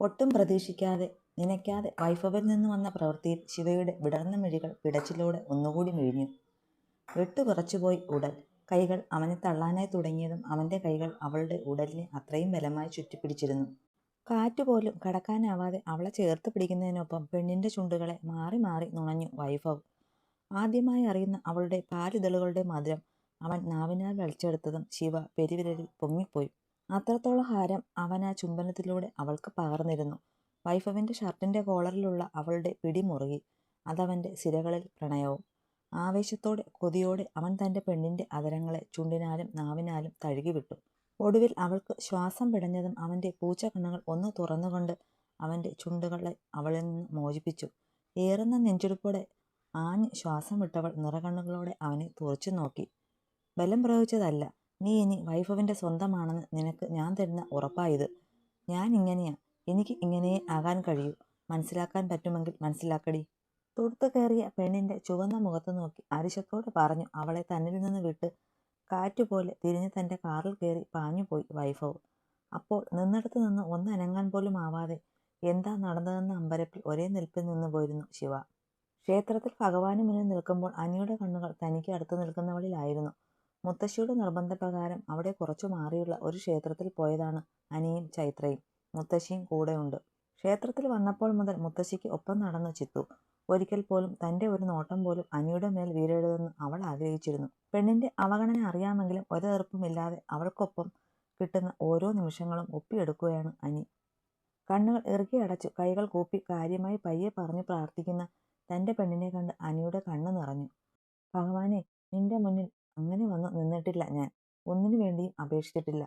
ഒട്ടും പ്രതീക്ഷിക്കാതെ നനയ്ക്കാതെ വൈഭവിൽ നിന്ന് വന്ന പ്രവൃത്തിയിൽ ശിവയുടെ വിടർന്ന മിഴികൾ പിടച്ചിലോടെ ഒന്നുകൂടി മിഴിഞ്ഞു. വെട്ടുവിറച്ചുപോയി ഉടൽ. കൈകൾ അവനെ തള്ളാനായി തുടങ്ങിയതും അവന്റെ കൈകൾ അവളുടെ ഉടലിനെ അത്രയും ബലമായി ചുറ്റിപ്പിടിച്ചിരുന്നു. കാറ്റുപോലും കടക്കാനാവാതെ അവളെ ചേർത്ത് പിടിക്കുന്നതിനൊപ്പം പെണ്ണിന്റെ ചുണ്ടുകളെ മാറി മാറി നുണഞ്ഞു വൈഭവ്. ആദ്യമായി അറിയുന്ന അവളുടെ പാലിതളുകളുടെ മധുരം അവൻ നാവിനാൽ വലിച്ചെടുത്തതും ശിവ പെരുവിരലിൽ പൊങ്ങിപ്പോയി. അത്രത്തോളം ഹാരം അവൻ ആ ചുംബനത്തിലൂടെ അവൾക്ക് പകർന്നിരുന്നു. വൈഭവിന്റെ ഷർട്ടിന്റെ കോളറിലുള്ള അവളുടെ പിടി മുറുകി. അതവന്റെ സിരകളിൽ പ്രണയവും. ആവേശത്തോടെ കൊതിയോടെ അവൻ തന്റെ പെണ്ണിന്റെ അധരങ്ങളെ ചുണ്ടിനാലും നാവിനാലും തഴുകിവിട്ടു. ഒടുവിൽ അവൾക്ക് ശ്വാസം പിടഞ്ഞതും അവന്റെ പൂച്ചക്കണ്ണുകൾ ഒന്ന് തുറന്നുകൊണ്ട് അവന്റെ ചുണ്ടുകളെ അവളിൽ നിന്ന് മോചിപ്പിച്ചു. ഏറുന്ന നെഞ്ചിടിപ്പോടെ ആഞ്ഞ് ശ്വാസം വിട്ടവൾ നിറകണ്ണുകളോടെ അവനെ തുറച്ചു നോക്കി. ബലം പ്രയോഗിച്ചതല്ല, നീ ഇനി വൈഭവിന്റെ സ്വന്തമാണെന്ന് നിനക്ക് ഞാൻ തരുന്ന ഉറപ്പായത്. ഞാൻ ഇങ്ങനെയാ, എനിക്ക് ഇങ്ങനെയേ ആകാൻ കഴിയൂ. മനസ്സിലാക്കാൻ പറ്റുമെങ്കിൽ മനസ്സിലാക്കടി. തുടുത്തു കയറിയ പെണ്ണിന്റെ ചുവന്ന മുഖത്ത് നോക്കി അരിശത്തോടെ പറഞ്ഞു അവളെ തന്നിൽ നിന്ന് വിട്ട് കാറ്റുപോലെ തിരിഞ്ഞ് തന്റെ കാറിൽ കയറി പാഞ്ഞുപോയി വൈഭവ്. അപ്പോൾ നിന്നിടത്ത് നിന്ന് ഒന്നനങ്ങാൻ പോലും ആവാതെ എന്താ നടന്നതെന്ന അമ്പരപ്പിൽ ഒരേ നിൽപ്പിൽ നിന്ന് പോയിരുന്നു ശിവ. ക്ഷേത്രത്തിൽ ഭഗവാന് മുന്നിൽ നിൽക്കുമ്പോൾ അനിയുടെ കണ്ണുകൾ തനിക്ക് അടുത്ത് നിൽക്കുന്നവളിലായിരുന്നു. മുത്തശ്ശിയുടെ നിർബന്ധപ്രകാരം അവിടെ കുറച്ചു മാറിയുള്ള ഒരു ക്ഷേത്രത്തിൽ പോയതാണ് അനിയും ചൈത്രയും. മുത്തശ്ശിയും കൂടെയുണ്ട്. ക്ഷേത്രത്തിൽ വന്നപ്പോൾ മുതൽ മുത്തശ്ശിക്ക് ഒപ്പം നടന്നു ചിത്തു. ഒരിക്കൽ പോലും തന്റെ ഒരു നോട്ടം പോലും അനിയുടെ മേൽ വീഴരുതെന്ന് അവൾ ആഗ്രഹിച്ചിരുന്നു. പെണ്ണിന്റെ അവഗണന അറിയാമെങ്കിലും ഒരെതിർപ്പുമില്ലാതെ അവൾക്കൊപ്പം കിട്ടുന്ന ഓരോ നിമിഷങ്ങളും ഒപ്പിയെടുക്കുകയാണ് അനി. കണ്ണുകൾ ഇറുകി അടച്ചു കൈകൾ കൂപ്പി കാര്യമായി പയ്യെ പറഞ്ഞു പ്രാർത്ഥിക്കുന്ന തന്റെ പെണ്ണിനെ കണ്ട് അനിയുടെ കണ്ണ് നിറഞ്ഞു. ഭഗവാനെ, നിന്റെ മുന്നിൽ അങ്ങനെ വന്നു നിന്നിട്ടില്ല ഞാൻ. ഒന്നിനു വേണ്ടിയും അപേക്ഷിച്ചിട്ടില്ല.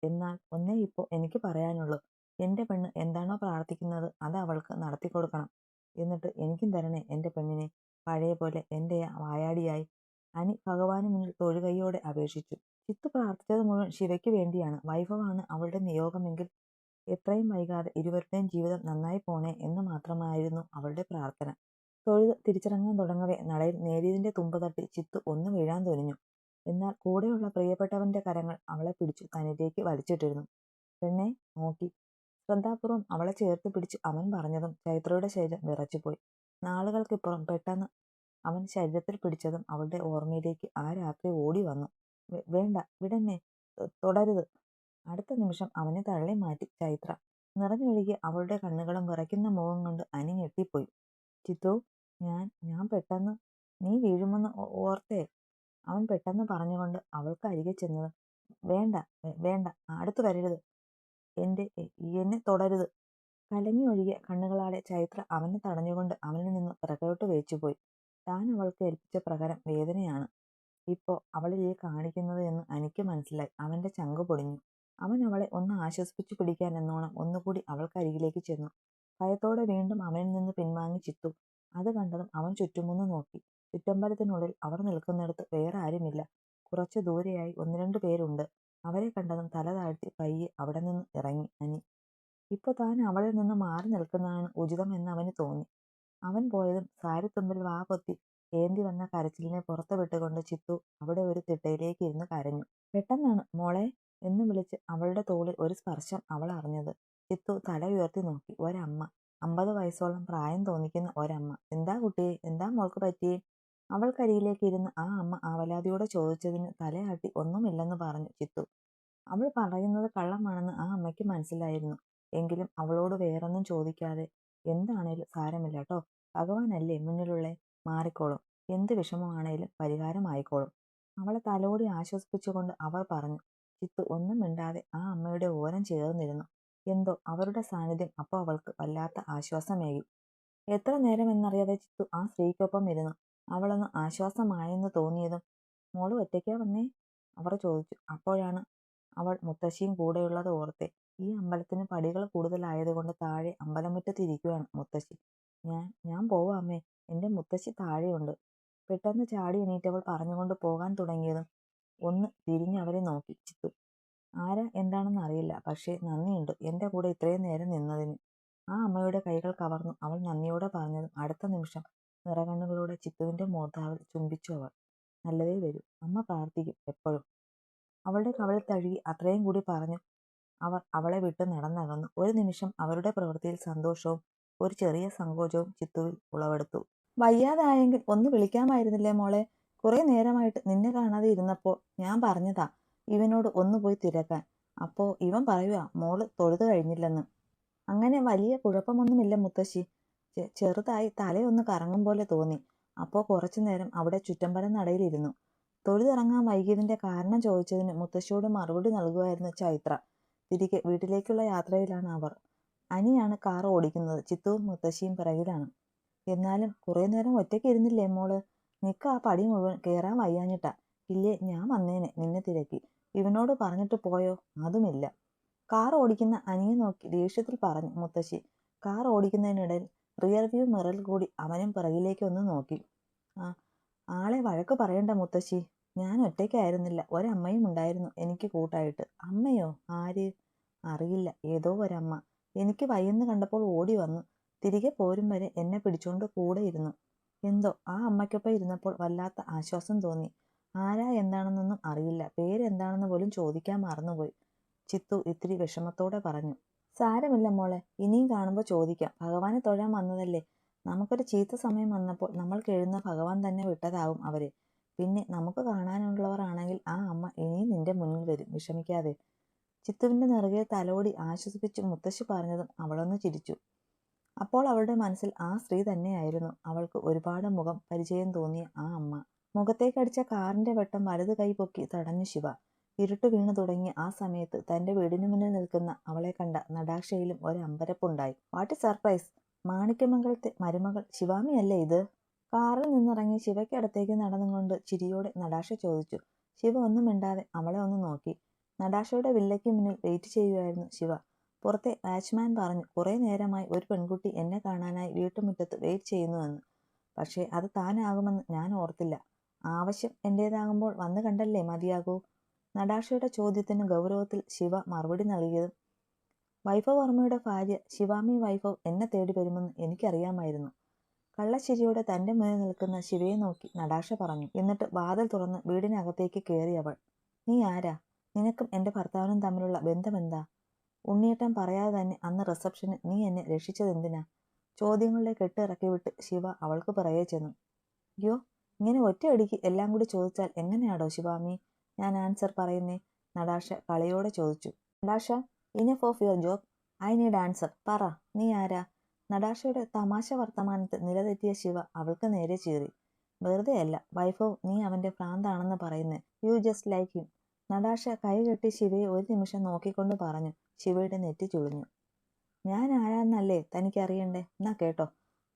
എന്നാൽ ഒന്നേ ഇപ്പോൾ എനിക്ക് പറയാനുള്ളൂ. എന്റെ പെണ്ണ് എന്താണോ പ്രാർത്ഥിക്കുന്നത് അത് അവൾക്ക് നടത്തിക്കൊടുക്കണം. എന്നിട്ട് എനിക്കും തരണേ എന്റെ പെണ്ണിനെ, പഴയ പോലെ എന്റെ വായാടിയായി. അനി ഭഗവാന് മുന്നിൽ തൊഴുകൈയോടെ അപേക്ഷിച്ചു. ചിത്തു പ്രാർത്ഥിച്ചത് മുഴുവൻ ശിവയ്ക്ക് വേണ്ടിയാണ്. വൈഭവാണ് അവളുടെ നിയോഗമെങ്കിൽ എത്രയും വൈകാതെ ഇരുവരുടെയും ജീവിതം നന്നായി പോണേ എന്ന് മാത്രമായിരുന്നു അവളുടെ പ്രാർത്ഥന. തൊഴുത് തിരിച്ചിറങ്ങാൻ തുടങ്ങവേ നടയിൽ നേരിയതിന്റെ തുമ്പ് തട്ടി ചിത്തു ഒന്ന് വീഴാൻ തുനിഞ്ഞു. എന്നാൽ കൂടെയുള്ള പ്രിയപ്പെട്ടവന്റെ കരങ്ങൾ അവളെ പിടിച്ചു തന്നിലേക്ക് വലിച്ചിട്ടിരുന്നു. പെണ്ണെ, നോക്കി. ശ്രദ്ധാപൂർവം അവളെ ചേർത്ത് പിടിച്ച് അവൻ പറഞ്ഞതും ചൈത്രയുടെ ശരീരം വിറച്ചുപോയി. നാളുകൾക്കിപ്പുറം പെട്ടെന്ന് അവൻ ശരീരത്തിൽ പിടിച്ചതും അവളുടെ ഓർമ്മയിലേക്ക് ആ രാത്രി ഓടി വന്നു. വേണ്ട, വിടെന്നെ, തുടരുത്. അടുത്ത നിമിഷം അവനെ തള്ളി മാറ്റി ചൈത്ര. നിറഞ്ഞൊഴുകിയ അവളുടെ കണ്ണുകളും വിറയ്ക്കുന്ന മുഖം കൊണ്ട് അനി ഞെട്ടിപ്പോയി. ചിത്തു, ഞാൻ പെട്ടെന്ന് നീ വീഴുമെന്ന് ഓർത്തേ, അവൻ പെട്ടെന്ന് പറഞ്ഞുകൊണ്ട് അവൾക്ക് അരികെ ചെന്നത്. വേണ്ട, വേണ്ട, അടുത്തു വരരുത്. എന്നെ തുടരുത്. കലങ്ങി ഒഴുകിയ കണ്ണുകളാലെ ചൈത്ര അവനെ തടഞ്ഞുകൊണ്ട് അവനിൽ നിന്ന് പിറകോട്ട് വേച്ചുപോയി. താൻ അവൾക്ക് ഏൽപ്പിച്ച പ്രകാരം വേദനയാണ് ഇപ്പോ അവളിൽ കാണിക്കുന്നത് എന്ന് അനിക്ക് മനസ്സിലായി. അവന്റെ ചങ്ക് പൊടിഞ്ഞു. അവൻ അവളെ ഒന്ന് ആശ്വസിപ്പിച്ചു പിടിക്കാൻ എന്നോണം ഒന്നുകൂടി അവൾക്കരികിലേക്ക് ചെന്നു. ഭയത്തോടെ വീണ്ടും അവനിൽ നിന്ന് പിൻവാങ്ങി ചിത്തു. അത് കണ്ടതും അവൻ ചുറ്റുമൊന്ന് നോക്കി. ചുറ്റമ്പലത്തിനുള്ളിൽ അവർ നിൽക്കുന്നിടത്ത് വേറെ ആരുമില്ല. കുറച്ചു ദൂരെയായി ഒന്ന് രണ്ട് പേരുണ്ട്. അവരെ കണ്ടതും തല താഴ്ത്തി പയ്യെ അവിടെ നിന്ന് ഇറങ്ങി അനി. ഇപ്പൊ താൻ അവളിൽ നിന്ന് മാറി നിൽക്കുന്നതാണ് ഉചിതം എന്ന് അവന് തോന്നി. അവൻ പോയതും സാരിത്തുമ്പിൽ വാ പൊത്തി ഏന്തി വന്ന കരച്ചിലിനെ പുറത്തു വിട്ടുകൊണ്ട് ചിത്തു അവിടെ ഒരു തിട്ടയിലേക്ക് ഇരുന്ന് കരഞ്ഞു. പെട്ടെന്നാണ് മോളെ എന്ന് വിളിച്ച് അവളുടെ തോളിൽ ഒരു സ്പർശം അവൾ അറിഞ്ഞത്. ചിത്തു തല ഉയർത്തി നോക്കി. ഒരമ്മ. 50 വയസ്സോളം പ്രായം തോന്നിക്കുന്ന ഒരമ്മ. എന്താ കുട്ടിയെ, എന്താ മോൾക്ക് പറ്റിയേ? അവൾക്കരികിലേക്ക് ഇരുന്ന് ആ അമ്മ ആവലാതിയോടെ ചോദിച്ചതിന് തലയാട്ടി ഒന്നുമില്ലെന്ന് പറഞ്ഞു ചിത്തു. അവൾ പറയുന്നത് കള്ളമാണെന്ന് ആ അമ്മയ്ക്ക് മനസ്സിലായിരുന്നു. എങ്കിലും അവളോട് വേറൊന്നും ചോദിക്കാതെ, എന്താണേലും സാരമില്ല കേട്ടോ, ഭഗവാനല്ലേ മുന്നിലുള്ളേ, മാറിക്കോളും. എന്ത് വിഷമമാണേലും പരിഹാരമായിക്കോളും. അവളെ തലോടി ആശ്വസിപ്പിച്ചുകൊണ്ട് അവർ പറഞ്ഞു. ചിത്തു ഒന്നും മിണ്ടാതെ ആ അമ്മയുടെ ഓരം ചേർന്നിരുന്നു. എന്തോ അവരുടെ സാന്നിധ്യം അപ്പോൾ അവൾക്ക് വല്ലാത്ത ആശ്വാസമേകി. എത്ര നേരമെന്നറിയാതെ ചിത്തു ആ സ്ത്രീക്കൊപ്പം ഇരുന്നു. അവളൊന്ന് ആശ്വാസമായെന്ന് തോന്നിയതും, മോള് ഒറ്റയ്ക്കാ വന്നേ? അവർ ചോദിച്ചു. അപ്പോഴാണ് അവൾ മുത്തശ്ശിയും കൂടെയുള്ളത് ഓർത്തെ. ഈ അമ്പലത്തിന് പടികൾ കൂടുതലായതുകൊണ്ട് താഴെ അമ്പലമുറ്റത്ത് ഇരിക്കുകയാണ് മുത്തശ്ശി. ഞാൻ പോവാ അമ്മേ, എൻ്റെ മുത്തശ്ശി താഴെയുണ്ട്. പെട്ടെന്ന് ചാടി എണീറ്റവൾ പറഞ്ഞുകൊണ്ട് പോകാൻ തുടങ്ങിയതും ഒന്ന് തിരിഞ്ഞ് അവരെ നോക്കി ചിത്തു. ആരാ എന്താണെന്ന് അറിയില്ല, പക്ഷേ നന്ദിയുണ്ട് എൻ്റെ കൂടെ ഇത്രയും നേരം നിന്നതിന്. ആ അമ്മയുടെ കൈകൾ കവർന്നു അവൾ നന്ദിയോടെ പറഞ്ഞതും അടുത്ത നിമിഷം നിറകണ്ണുകളോടെ ചിത്തുവിന്റെ മോർധാവിൽ ചുംബിച്ചു അവൾ. നല്ലതേ വരൂ, അമ്മ പ്രാർത്ഥിക്കും എപ്പോഴും. അവളുടെ കവളിൽ തഴുകി അത്രയും കൂടി പറഞ്ഞു അവർ അവളെ വിട്ട് നടന്നകന്നു. ഒരു നിമിഷം അവരുടെ പ്രവൃത്തിയിൽ സന്തോഷവും ഒരു ചെറിയ സങ്കോചവും ചിത്തുവിൽ ഉളവെടുത്തു. വയ്യാതായെങ്കിൽ ഒന്ന് വിളിക്കാമായിരുന്നില്ലേ മോളെ? കുറെ നേരമായിട്ട് നിന്നെ കാണാതെ ഇരുന്നപ്പോൾ ഞാൻ പറഞ്ഞതാ ഇവനോട് ഒന്ന് പോയി തിരക്കാൻ. അപ്പോ ഇവൻ പറയുക മോള് തൊഴുത് കഴിഞ്ഞില്ലെന്ന്. അങ്ങനെ വലിയ കുഴപ്പമൊന്നുമില്ല മുത്തശ്ശി. ചെറുതായി തലയൊന്ന് കറങ്ങും പോലെ തോന്നി. അപ്പോൾ കുറച്ചു നേരം അവിടെ ചുറ്റമ്പല നടയിലിരുന്നു. തൊഴുതിറങ്ങാൻ വൈകിയതിന്റെ കാരണം ചോദിച്ചതിന് മുത്തശ്ശിയോട് മറുപടി നൽകുമായിരുന്നു ചൈത്ര. തിരികെ വീട്ടിലേക്കുള്ള യാത്രയിലാണ് അവർ. അനിയാണ് കാർ ഓടിക്കുന്നത്. ചിത്തുവും മുത്തശ്ശിയും പിറകിലാണ്. എന്നാലും കുറെ നേരം ഒറ്റയ്ക്ക് ഇരുന്നില്ലേ മോള്? നിക്ക് ആ പടി മുഴുവൻ കയറാൻ വയ്യാഞ്ഞിട്ടാ. ഇല്ലേ ഞാൻ വന്നേനെ നിന്നെ തിരക്കി. ഇവനോട് പറഞ്ഞിട്ട് പോയോ? അതുമില്ല. കാർ ഓടിക്കുന്ന അനിയെ നോക്കി ദേഷ്യത്തിൽ പറഞ്ഞു മുത്തശ്ശി. കാർ ഓടിക്കുന്നതിനിടയിൽ റിയർ വ്യൂ മിററിൽ കൂടി അവനും പിറകിലേക്ക് ഒന്ന് നോക്കി. ആ ആളെ വഴക്ക് പറയണ്ട മുത്തശ്ശി. ഞാൻ ഒറ്റയ്ക്കായിരുന്നില്ല, ഒരമ്മയും ഉണ്ടായിരുന്നു എനിക്ക് കൂട്ടായിട്ട്. അമ്മയോ? ആര്? അറിയില്ല, ഏതോ ഒരമ്മ. എനിക്ക് വയ്യെന്ന് കണ്ടപ്പോൾ ഓടി വന്നു. തിരികെ പോരും വരെ എന്നെ പിടിച്ചോണ്ട് കൂടെ ഇരുന്നു. എന്തോ ആ അമ്മയ്ക്കൊപ്പം ഇരുന്നപ്പോൾ വല്ലാത്ത ആശ്വാസം തോന്നി. ആരാ എന്താണെന്നൊന്നും അറിയില്ല. പേരെന്താണെന്ന് പോലും ചോദിക്കാൻ മറന്നുപോയി. ചിത്തു ഇത്തിരി വിഷമത്തോടെ പറഞ്ഞു. സാരമില്ല മോളെ, ഇനിയും കാണുമ്പോൾ ചോദിക്കാം. ഭഗവാനെ തൊഴാൻ വന്നതല്ലേ. നമുക്കൊരു ചീത്ത സമയം വന്നപ്പോൾ നമ്മൾക്ക് എഴുന്ന ഭഗവാൻ തന്നെ വിട്ടതാവും അവരെ. പിന്നെ നമുക്ക് കാണാനുള്ളവർ ആണെങ്കിൽ ആ അമ്മ ഇനിയും നിന്റെ മുന്നിൽ വരും, വിഷമിക്കാതെ. ചിത്തുവിന്റെ നെറുകയിൽ തലോടി ആശ്വസിപ്പിച്ച് മുത്തശ്ശി പറഞ്ഞതും അവളൊന്ന് ചിരിച്ചു. അപ്പോൾ അവളുടെ മനസ്സിൽ ആ സ്ത്രീ തന്നെയായിരുന്നു അവൾക്ക് ഒരുപാട് മുഖം പരിചയം തോന്നിയ ആ അമ്മ. മുഖത്തേക്കടിച്ച കാറിന്റെ വെട്ടം വലത് കൈ പൊക്കി തടഞ്ഞു ശിവ. ഇരുട്ട് വീണു തുടങ്ങിയ ആ സമയത്ത് തന്റെ വീടിനു മുന്നിൽ നിൽക്കുന്ന അവളെ കണ്ട നടാക്ഷയിലും ഒരു അമ്പരപ്പുണ്ടായി. What surprise! മാണിക്യമംഗലത്തെ മരുമകൾ ശിവാമിയല്ലേ ഇത്? കാറിൽ നിന്നിറങ്ങി ശിവയ്ക്കടുത്തേക്ക് നടന്നുകൊണ്ട് ചിരിയോടെ നടാക്ഷ ചോദിച്ചു. ശിവ ഒന്നും മിണ്ടാതെ അവളെ ഒന്ന് നോക്കി. നടാക്ഷയുടെ വില്ലയ്ക്ക് മുന്നിൽ വെയിറ്റ് ചെയ്യുകയായിരുന്നു ശിവ. പുറത്തെ വാച്ച്മാൻ പറഞ്ഞു കുറെ നേരമായി ഒരു പെൺകുട്ടി എന്നെ കാണാനായി വീട്ടുമുറ്റത്ത് വെയിറ്റ് ചെയ്യുന്നുവെന്ന്. പക്ഷേ അത് താനാകുമെന്ന് ഞാൻ ഓർത്തില്ല. ആവശ്യം എന്റേതാകുമ്പോൾ വന്നു കണ്ടല്ലേ മതിയാകൂ. നടാക്ഷയുടെ ചോദ്യത്തിന് ഗൗരവത്തിൽ ശിവ മറുപടി നൽകിയതും വൈഭവ് വർമ്മയുടെ ഭാര്യ ശിവാമി വൈഭവ് എന്നെ തേടി വരുമെന്ന് എനിക്കറിയാമായിരുന്നു. കള്ളച്ചിരിയോടെ തന്റെ മുന്നിൽ നിൽക്കുന്ന ശിവയെ നോക്കി നടാക്ഷ പറഞ്ഞു. എന്നിട്ട് വാതിൽ തുറന്ന് വീടിനകത്തേക്ക് കയറിയവൾ. നീ ആരാ? നിനക്കും എന്റെ ഭർത്താവിനും തമ്മിലുള്ള ബന്ധമെന്താ? ഉണ്ണിയേട്ടൻ പറയാതെ തന്നെ അന്ന് റിസപ്ഷന് നീ എന്നെ രക്ഷിച്ചതെന്തിനാ? ചോദ്യങ്ങളുടെ കെട്ട് ഇറക്കി വിട്ട് ശിവ അവൾക്ക് പിറകെ ചെന്നു. അയ്യോ, ഇങ്ങനെ ഒറ്റയടിക്ക് എല്ലാം കൂടി ചോദിച്ചാൽ എങ്ങനെയാടോ ശിവാമി ഞാൻ ആൻസർ പറയുന്നേ? നടാക്ഷ കളിയോടെ ചോദിച്ചു. Nataksha, enough of your joke. I need answer. പറ, നീ ആരാ? നടാക്ഷയുടെ തമാശ വർത്തമാനത്തിൽ നിലതെറ്റിയ ശിവ അവൾക്ക് നേരെ ചീറി. വെറുതെയല്ല വൈഭവ്, നീ അവന്റെ ഭ്രാന്താണെന്ന് പറയുന്നേ. You just like him. Nataksha കൈകെട്ടി ശിവയെ ഒരു നിമിഷം നോക്കിക്കൊണ്ട് പറഞ്ഞു. ശിവയുടെ നെറ്റി ചുളിഞ്ഞു. ഞാൻ ആരാന്നല്ലേ തനിക്കറിയണ്ടേ? എന്നാ കേട്ടോ,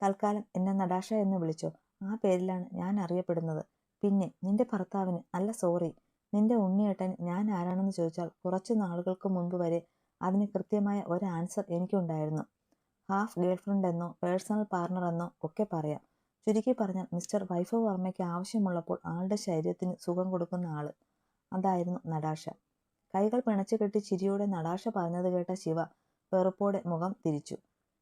തൽക്കാലം എന്നെ നടാക്ഷ എന്ന് വിളിച്ചോ. ആ പേരിലാണ് ഞാൻ അറിയപ്പെടുന്നത്. പിന്നെ നിന്റെ ഭർത്താവിന്, അല്ല സോറി, നിന്റെ ഉണ്ണിയേട്ടന് ഞാൻ ആരാണെന്ന് ചോദിച്ചാൽ കുറച്ചു നാളുകൾക്ക് മുൻപ് വരെ അതിന് കൃത്യമായ ഒരു ആൻസർ എനിക്കുണ്ടായിരുന്നു. ഹാഫ് ഗേൾഫ്രണ്ട് എന്നോ പേഴ്സണൽ പാർട്ണർ എന്നോ ഒക്കെ പറയാം. ചുരുക്കി പറഞ്ഞാൽ മിസ്റ്റർ വൈഭവ് വർമ്മയ്ക്ക് ആവശ്യമുള്ളപ്പോൾ ആളുടെ ശരീരത്തിന് സുഖം കൊടുക്കുന്ന ആള്. അതായിരുന്നു നടാക്ഷ. കൈകൾ പിണച്ചു കെട്ടി ചിരിയോടെ നടാക്ഷ പറഞ്ഞത് കേട്ട ശിവ വെറുപ്പോടെ മുഖം തിരിച്ചു.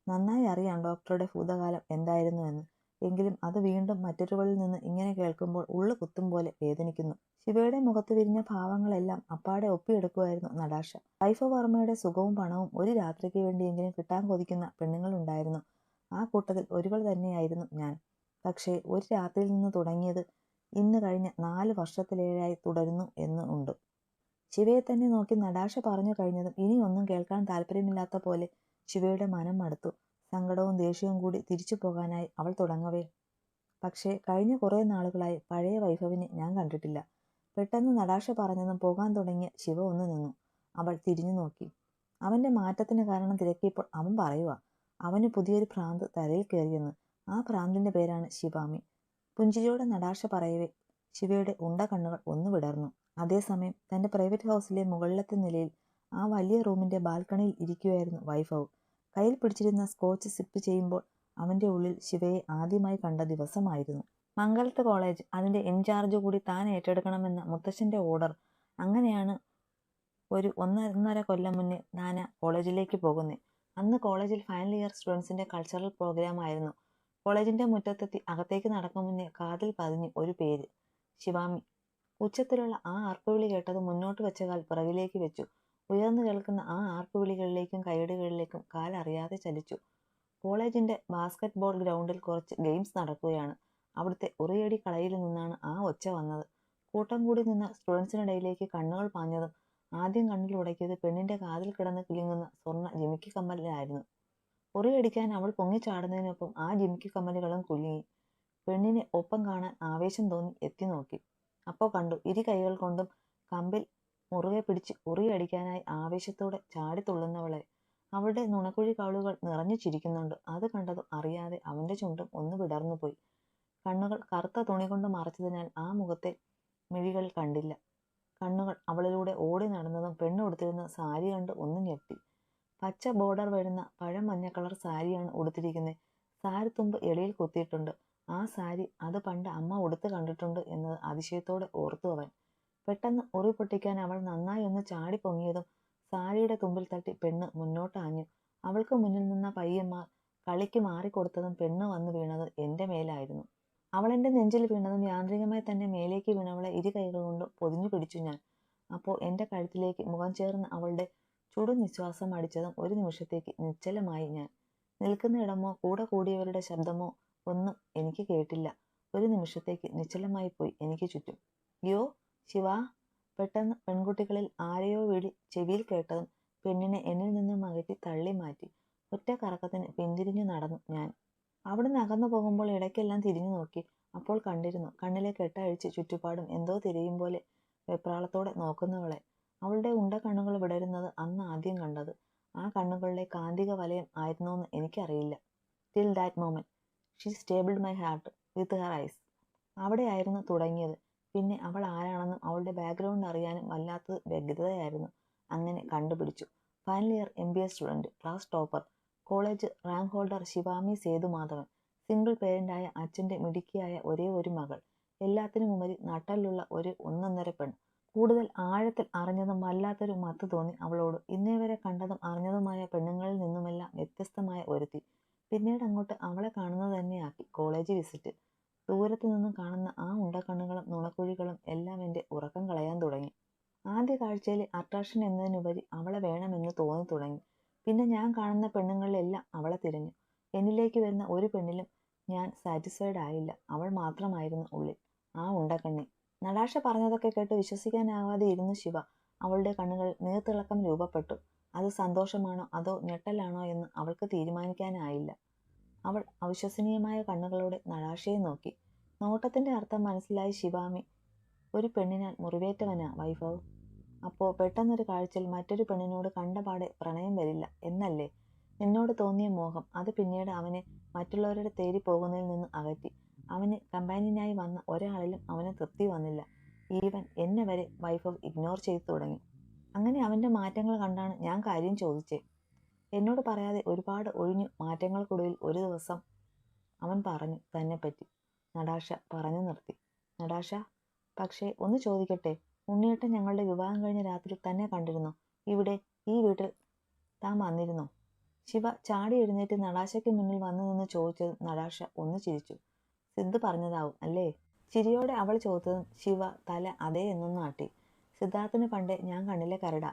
നന്നായി അറിയാം ഡോക്ടറുടെ ഭൂതകാലം എന്തായിരുന്നുവെന്ന്. എങ്കിലും അത് വീണ്ടും മറ്റൊരുവളിൽ നിന്ന് ഇങ്ങനെ കേൾക്കുമ്പോൾ ഉള്ളു കുത്തും പോലെ വേദനിക്കുന്നു. ശിവയുടെ മുഖത്ത് വിരിഞ്ഞ ഭാവങ്ങളെല്ലാം അപ്പാടെ ഒപ്പിയെടുക്കുമായിരുന്നു നടാക്ഷ. വൈഭവ് വർമ്മയുടെ സുഖവും പണവും ഒരു രാത്രിക്ക് വേണ്ടിയെങ്കിലും കിട്ടാൻ കൊതിക്കുന്ന പെണ്ണുങ്ങളുണ്ടായിരുന്നു. ആ കൂട്ടത്തിൽ ഒരുവൾ തന്നെയായിരുന്നു ഞാൻ. പക്ഷേ ഒരു രാത്രിയിൽ നിന്ന് തുടങ്ങിയത് ഇന്ന് കഴിഞ്ഞ 4 വർഷത്തിലേറെയായി തുടരുന്നു എന്ന് ഉണ്ട്. ശിവയെ തന്നെ നോക്കി നടാക്ഷ പറഞ്ഞു കഴിഞ്ഞതും ഇനി ഒന്നും കേൾക്കാൻ താല്പര്യമില്ലാത്ത പോലെ ശിവയുടെ മനം മടുത്തു. സങ്കടവും ദേഷ്യവും കൂടി തിരിച്ചു പോകാനായി അവൾ തുടങ്ങവേ. പക്ഷേ കഴിഞ്ഞ കുറെ നാളുകളായി പഴയ വൈഭവിനെ ഞാൻ കണ്ടിട്ടില്ല. പെട്ടെന്ന് നടാക്ഷ പറഞ്ഞതും പോകാൻ തുടങ്ങിയ ശിവ ഒന്ന് നിന്നു. അവൾ തിരിഞ്ഞു നോക്കി. അവന്റെ മാറ്റത്തിന് കാരണം തിരക്കിയപ്പോൾ അവൻ പറയുക അവന് പുതിയൊരു ഭ്രാന്ത് തലയിൽ കയറിയെന്ന്. ആ ഭ്രാന്തിന്റെ പേരാണ് ശിവാമി. പുഞ്ചിരിയോടെ നടാക്ഷ പറയവേ ശിവയുടെ ഉണ്ട കണ്ണുകൾ ഒന്ന് വിടർന്നു. അതേസമയം തന്റെ പ്രൈവറ്റ് ഹൗസിലെ മുകളിലത്തെ നിലയിൽ ആ വലിയ റൂമിന്റെ ബാൽക്കണിയിൽ ഇരിക്കുകയായിരുന്നു വൈഭവ്. കയ്യിൽ പിടിച്ചിരുന്ന സ്കോച്ച് സിപ്പ് ചെയ്യുമ്പോൾ അവന്റെ ഉള്ളിൽ ശിവയെ ആദ്യമായി കണ്ട ദിവസമായിരുന്നു. മംഗലത്ത് കോളേജ്, അതിന്റെ ഇൻചാർജ് കൂടി താൻ ഏറ്റെടുക്കണമെന്ന മുത്തശ്ശന്റെ ഓർഡർ. അങ്ങനെയാണ് ഒരു 1.5 കൊല്ലം മുന്നേ നാന കോളേജിലേക്ക് പോകുന്നത്. അന്ന് കോളേജിൽ ഫൈനൽ ഇയർ സ്റ്റുഡൻസിന്റെ കൾച്ചറൽ പ്രോഗ്രാം ആയിരുന്നു. കോളേജിന്റെ മുറ്റത്തെത്തി അകത്തേക്ക് നടക്കും മുന്നേ കാതിൽ പതിഞ്ഞു ഒരു പേര്, ശിവാമി. ഉച്ചത്തിലുള്ള ആ ആർപ്പുവിളി കേട്ടത് മുന്നോട്ട് വെച്ച കാൽ പിറകിലേക്ക് വെച്ചു. ഉയർന്നു കേൾക്കുന്ന ആ ആർപ്പുവിളികളിലേക്കും കൈയടികളിലേക്കും കാലറിയാതെ ചലിച്ചു. കോളേജിന്റെ ബാസ്കറ്റ് ബോൾ ഗ്രൗണ്ടിൽ കുറച്ച് ഗെയിംസ് നടക്കുകയാണ്. അവിടുത്തെ ഉറിയടി കളയിൽ നിന്നാണ് ആ ഒച്ച വന്നത്. കൂട്ടം കൂടി നിന്ന സ്റ്റുഡൻസിനിടയിലേക്ക് കണ്ണുകൾ പാഞ്ഞതും ആദ്യം കണ്ണിൽ ഉടക്കിയത് പെണ്ണിന്റെ കാതിൽ കിടന്ന് കിലുങ്ങുന്ന സ്വർണ്ണ ജിമിക്കി കമ്മലിലായിരുന്നു. ഉറിയടിക്കാൻ അവൾ പൊങ്ങിച്ചാടുന്നതിനൊപ്പം ആ ജിമിക്കി കമ്മലുകളും കുലുങ്ങി. പെണ്ണിനെ ഒപ്പം കാണാൻ ആവേശം തോന്നി എത്തി നോക്കി. അപ്പോൾ കണ്ടു, ഇരു കൈകൾ കൊണ്ടും കമ്പിൽ മുറുകെ പിടിച്ച് ഉറിയടിക്കാനായി ആവേശത്തോടെ ചാടിത്തുള്ളുന്നവളെ. അവളുടെ നുണക്കുഴി കവിളുകൾ നിറഞ്ഞു ചിരിക്കുന്നുണ്ട്. അത് കണ്ടതും അറിയാതെ അവന്റെ ചുണ്ടും ഒന്ന് വിടർന്നുപോയി. കണ്ണുകൾ കറുത്ത തുണി കൊണ്ട് മറച്ചതിനാൽ ആ മുഖത്തെ മിഴികൾ കണ്ടില്ല. കണ്ണുകൾ അവളിലൂടെ ഓടി നടന്നതും പെണ്ണ് ഉടുത്തിരുന്ന സാരി കണ്ട് ഒന്ന് ഞെട്ടി. പച്ച ബോർഡർ വരുന്ന പഴം മഞ്ഞ കളർ സാരിയാണ് ഉടുത്തിരിക്കുന്നത്. സാരിത്തുമ്പ് എളിയിൽ കുത്തിയിട്ടുണ്ട്. ആ സാരി അത് പണ്ട് അമ്മ ഉടുത്ത് കണ്ടിട്ടുണ്ട് എന്നത് അതിശയത്തോടെ ഓർത്തു അവൻ. പെട്ടെന്ന് ഉറി പൊട്ടിക്കാൻ അവൾ നന്നായി ഒന്ന് ചാടി പൊങ്ങിയതും സാരിയുടെ തുമ്പിൽ തട്ടി പെണ്ണ് മുന്നോട്ടാഞ്ഞു. അവൾക്ക് മുന്നിൽ നിന്ന പയ്യന്മാർ കളിക്ക് മാറിക്കൊടുത്തതും പെണ്ണ് വന്നു വീണത് എൻ്റെ മേലായിരുന്നു. അവളെൻ്റെ നെഞ്ചിൽ വീണതും യാന്ത്രികമായി തന്നെ മേലേക്ക് വീണവളെ ഇരു കൈകൾ കൊണ്ടും പൊതിഞ്ഞു പിടിച്ചു ഞാൻ. അപ്പോൾ എൻ്റെ കഴുത്തിലേക്ക് മുഖം ചേർന്ന് അവളുടെ ചുടു നിശ്വാസം അടിച്ചതും ഒരു നിമിഷത്തേക്ക് നിശ്ചലമായി ഞാൻ. നിൽക്കുന്ന ഇടമോ കൂടെ കൂടിയവരുടെ ശബ്ദമോ ഒന്നും എനിക്ക് കേട്ടില്ല. ഒരു നിമിഷത്തേക്ക് നിശ്ചലമായി പോയി എനിക്ക് ചുറ്റും. യോ ശിവ! പെട്ടെന്ന് പെൺകുട്ടികളിൽ ആരെയോ വിളി ചെവിയിൽ കേട്ടതും പെണ്ണിനെ എന്നിൽ നിന്നും അകറ്റി തള്ളി മാറ്റി. ഒറ്റ കറക്കത്തിന് പിന്തിരിഞ്ഞു നടന്നു ഞാൻ. അവിടുന്ന് അകന്നു പോകുമ്പോൾ ഇടയ്ക്കെല്ലാം തിരിഞ്ഞു നോക്കി. അപ്പോൾ കണ്ടിരുന്നു കണ്ണിലെ കെട്ടഴിച്ച് ചുറ്റുപാടും എന്തോ തിരയും പോലെ വെപ്രാളത്തോടെ നോക്കുന്നവളെ. അവളുടെ ഉണ്ട കണ്ണുകൾ വിടരുന്നത് അന്ന് ആദ്യം കണ്ടത്. ആ കണ്ണുകളുടെ കാന്തിക വലയം ആയിരുന്നോന്ന് എനിക്കറിയില്ല. Till that moment she stabled my heart with her eyes. അവിടെയായിരുന്നു തുടങ്ങിയത്. പിന്നെ അവൾ ആരാണെന്നും അവളുടെ ബാക്ക്ഗ്രൗണ്ട് അറിയാനും വല്ലാത്ത വ്യഗ്രതയായിരുന്നു. അങ്ങനെ കണ്ടുപിടിച്ചു. Final year MBA student, class topper, college rank holder Shivami Sethumadhavan. Single പേരൻ്റായ അച്ഛൻ്റെ മിടുക്കിയായ ഒരേ ഒരു മകൾ. എല്ലാത്തിനുമുപരി നട്ടലുള്ള ഒരു ഒന്നൊന്നര പെൺ. കൂടുതൽ ആഴത്തിൽ അറിഞ്ഞതും വല്ലാത്തൊരു മത്ത് തോന്നി അവളോട്. ഇന്നേ വരെ കണ്ടതും അറിഞ്ഞതുമായ പെണ്ണുങ്ങളിൽ നിന്നുമെല്ലാം വ്യത്യസ്തമായ ഒരുത്തി. പിന്നീട് അങ്ങോട്ട് അവളെ കാണുന്നത് തന്നെയാക്കി കോളേജ് വിസിറ്റ്. ദൂരത്തു നിന്നും കാണുന്ന ആ ഉണ്ടക്കണ്ണുകളും നുണക്കുഴികളും എല്ലാം എൻ്റെ ഉറക്കം കളയാൻ തുടങ്ങി. ആദ്യ കാഴ്ചയിലെ അട്രാക്ഷൻ എന്നതിനുപരി അവളെ വേണമെന്ന് തോന്നി തുടങ്ങി. പിന്നെ ഞാൻ കാണുന്ന പെണ്ണുങ്ങളിലെല്ലാം അവളെ തിരഞ്ഞു. എന്നിലേക്ക് വരുന്ന ഒരു പെണ്ണിലും ഞാൻ സാറ്റിസ്ഫൈഡ് ആയില്ല. അവൾ മാത്രമായിരുന്നു ഉള്ളിൽ, ആ ഉണ്ടക്കണ്ണി. നടാഷ പറഞ്ഞതൊക്കെ കേട്ട് വിശ്വസിക്കാനാവാതെ ഇരുന്നു ശിവ. അവളുടെ കണ്ണുകളിൽ നീർത്തിളക്കം രൂപപ്പെട്ടു. അത് സന്തോഷമാണോ അതോ ഞെട്ടലാണോ എന്ന് അവൾക്ക് തീരുമാനിക്കാനായില്ല. അവൾ അവിശ്വസനീയമായ കണ്ണുകളോടെ നടാഷയെ നോക്കി. നോട്ടത്തിന്റെ അർത്ഥം മനസ്സിലായി ശിവാമി. ഒരു പെണ്ണിനാൽ മുറിവേറ്റവനാ വൈഭവ്. അപ്പോൾ പെട്ടെന്നൊരു കാഴ്ചയിൽ മറ്റൊരു പെണ്ണിനോട് കണ്ടപാടെ പ്രണയം വരില്ല എന്നല്ലേ? നിന്നോട് തോന്നിയ മോഹം അത് പിന്നീട് അവനെ മറ്റുള്ളവരുടെ തേടി പോകുന്നതിൽ നിന്ന് അകറ്റി. അവന് കമ്പാനിയനായി വന്ന ഒരാളിലും അവന് തൃപ്തി വന്നില്ല. ഈവൻ എന്നെ വരെ വൈഭവ് ഇഗ്നോർ ചെയ്തു തുടങ്ങി. അങ്ങനെ അവൻ്റെ മാറ്റങ്ങൾ കണ്ടാണ് ഞാൻ കാര്യം ചോദിച്ചേ. എന്നോട് പറയാതെ ഒരുപാട് ഒഴിഞ്ഞു മാറ്റങ്ങൾക്കൊടുവിൽ ഒരു ദിവസം അവൻ പറഞ്ഞു തന്നെപ്പറ്റി. നടാഷ പറഞ്ഞു നിർത്തി. നടാഷ, പക്ഷേ ഒന്ന് ചോദിക്കട്ടെ, ഉണ്ണിയേട്ടൻ ഞങ്ങളുടെ വിവാഹം കഴിഞ്ഞ രാത്രി തന്നെ കണ്ടിരുന്നോ? ഇവിടെ ഈ വീട്ടിൽ താൻ വന്നിരുന്നോ? ശിവ ചാടി എഴുന്നേറ്റ് നടാശയ്ക്ക് മുന്നിൽ വന്നു നിന്ന് ചോദിച്ചതും നടാഷ ഒന്ന് ചിരിച്ചു. സിദ്ധു പറഞ്ഞതാവും അല്ലേ? ചിരിയോടെ അവൾ ചോദിച്ചതും ശിവ തല അതേ എന്നൊന്ന് ആട്ടി. സിദ്ധാർത്ഥിന് പണ്ടേ ഞാൻ കണ്ണിലെ കരടാ.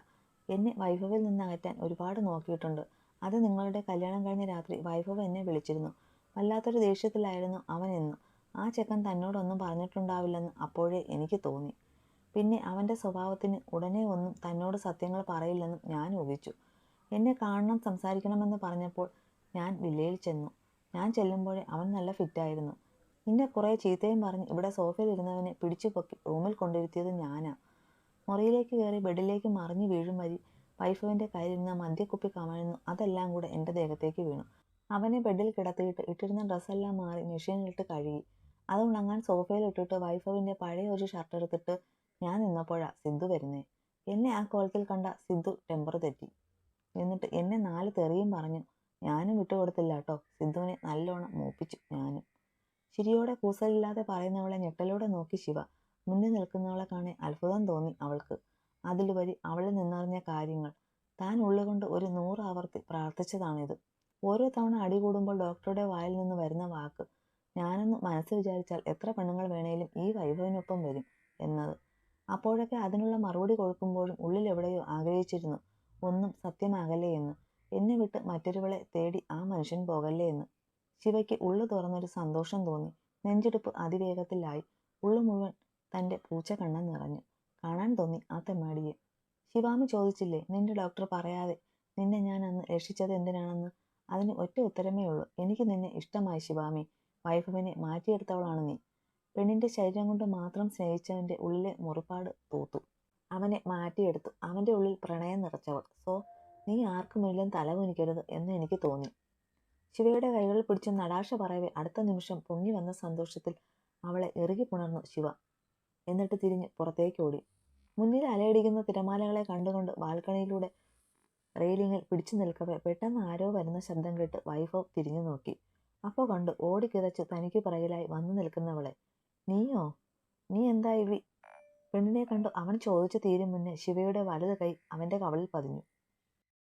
എന്നെ വൈഭവിൽ നിന്ന് അകറ്റാൻ ഒരുപാട് നോക്കിയിട്ടുണ്ട്. അത് നിങ്ങളുടെ കല്യാണം കഴിഞ്ഞ രാത്രി വൈഭവ് എന്നെ വിളിച്ചിരുന്നു. വല്ലാത്തൊരു ദേഷ്യത്തിലായിരുന്നു അവൻ എന്ന്. ആ ചെക്കൻ തന്നോടൊന്നും പറഞ്ഞിട്ടുണ്ടാവില്ലെന്ന് അപ്പോഴേ എനിക്ക് തോന്നി. പിന്നെ അവൻ്റെ സ്വഭാവത്തിന് ഉടനെ ഒന്നും തന്നോട് സത്യങ്ങൾ പറയില്ലെന്നും ഞാൻ ഊഹിച്ചു. എന്നെ കാണണം സംസാരിക്കണമെന്ന് പറഞ്ഞപ്പോൾ ഞാൻ വില്ലയിൽ ചെന്നു. ഞാൻ ചെല്ലുമ്പോഴേ അവൻ നല്ല ഫിറ്റായിരുന്നു. നിന്നെ കുറേ ചീത്തയും പറഞ്ഞ് ഇവിടെ സോഫയിൽ ഇരുന്നവനെ പിടിച്ചു പൊക്കി റൂമിൽ കൊണ്ടിരുത്തിയത് ഞാനാ. മുറിയിലേക്ക് കയറി ബെഡിലേക്ക് മറിഞ്ഞു വീഴും വഴി വൈഭവിൻ്റെ കയ്യിലിരുന്ന മദ്യക്കുപ്പി കമഴ്ന്നു. അതെല്ലാം കൂടെ എൻ്റെ ദേഹത്തേക്ക് വീണു. അവനെ ബെഡിൽ കിടത്തിയിട്ട് ഇട്ടിരുന്ന ഡ്രസ്സെല്ലാം മാറി മെഷീനിലിട്ട് കഴുകി. അത് ഉണങ്ങാൻ സോഫയിൽ ഇട്ടിട്ട് വൈഭവിൻ്റെ പഴയ ഒരു ഷർട്ട് എടുത്തിട്ട് ഞാൻ നിന്നപ്പോഴാ സിദ്ധു വരുന്നേ. എന്നെ ആ കോലത്തിൽ കണ്ട സിദ്ധു ടെമ്പർ തെറ്റി. എന്നിട്ട് എന്നെ 4 തെറിയും പറഞ്ഞു. ഞാനും വിട്ടുകൊടുത്തില്ല കേട്ടോ. സിദ്ധുവിനെ നല്ലോണം മൂപ്പിച്ചു ഞാനും. ചിരിയോടെ കൂസലില്ലാതെ പറയുന്നവളെ ഞെട്ടലോടെ നോക്കി ശിവ. മുന്നിൽ നിൽക്കുന്നവളെ കാണെ അത്ഭുതം തോന്നി അവൾക്ക്. അതിലുപരി അവളിൽ നിന്നറിഞ്ഞ കാര്യങ്ങൾ. താൻ ഉള്ളുകൊണ്ട് ഒരു 100 ആവർത്തി പ്രാർത്ഥിച്ചതാണിത്. ഓരോ തവണ അടി കൂടുമ്പോൾ ഡോക്ടറുടെ വായിൽ നിന്ന് വരുന്ന വാക്ക്, ഞാനൊന്ന് മനസ്സ് വിചാരിച്ചാൽ എത്ര പെണ്ണുങ്ങൾ വേണേലും ഈ വൈഭവിനൊപ്പം വരും എന്നത്. അപ്പോഴൊക്കെ അതിനുള്ള മറുപടി കൊടുക്കുമ്പോഴും ഉള്ളിൽ എവിടെയോ ആഗ്രഹിച്ചിരുന്നു, ഒന്നും സത്യമാകല്ലേ എന്ന്. എന്നെ വിട്ട് മറ്റൊരുവളെ തേടി ആ മനുഷ്യൻ പോകല്ലേ എന്ന്. ശിവയ്ക്ക് ഉള്ളു തുറന്നൊരു സന്തോഷം തോന്നി. നെഞ്ചിടിപ്പ് അതിവേഗത്തിലായി. ഉള്ളു മുഴുവൻ തൻ്റെ പൂച്ച കണ്ണൻ നിറഞ്ഞു. കാണാൻ തോന്നി ആ തെമ്മാടിയെ. ശിവാമി ചോദിച്ചില്ലേ, നിന്റെ ഡോക്ടർ പറയാതെ നിന്നെ ഞാൻ അന്ന് രക്ഷിച്ചത് എന്തിനാണെന്ന്? അതിന് ഒറ്റ ഉത്തരമേ ഉള്ളൂ, എനിക്ക് നിന്നെ ഇഷ്ടമായി ശിവാമി. വൈഭവിനെ മാറ്റിയെടുത്തവളാണ് നീ. പെണ്ണിന്റെ ശരീരം കൊണ്ട് മാത്രം സ്നേഹിച്ചവന്റെ ഉള്ളിലെ മുറിപ്പാട് തൂത്തു. അവനെ മാറ്റിയെടുത്തു. അവന്റെ ഉള്ളിൽ പ്രണയം നിറച്ചവൾ. സോ നീ ആർക്കു മുന്നിലും തലകുനിക്കരുത് എന്ന് എനിക്ക് തോന്നി. ശിവയുടെ കൈകളിൽ പിടിച്ച് നടാശ പറയവേ അടുത്ത നിമിഷം പൊങ്ങി വന്ന സന്തോഷത്തിൽ അവളെ ഇറുകി പുണർന്നു ശിവ. എന്നിട്ട് തിരിഞ്ഞ് പുറത്തേക്ക് ഓടി. മുന്നിൽ അലയടിക്കുന്ന തിരമാലകളെ കണ്ടുകൊണ്ട് ബാൽക്കണിയിലൂടെ റെയിലിങ്ങിൽ പിടിച്ചു നിൽക്കവേ പെട്ടെന്ന് ആരോ വരുന്ന ശബ്ദം കേട്ട് വൈഭവ് തിരിഞ്ഞു നോക്കി. അപ്പോൾ കണ്ടു ഓടിക്കിതച്ച് തനിക്ക് പിറകിലായി വന്നു നിൽക്കുന്നവളെ. നീയോ? നീ എന്താ പെണ്ണിനെ കണ്ടു അവൻ ചോദിച്ചു തീരും മുന്നേ ശിവയുടെ വലത് കൈ അവന്റെ കവളിൽ പതിഞ്ഞു.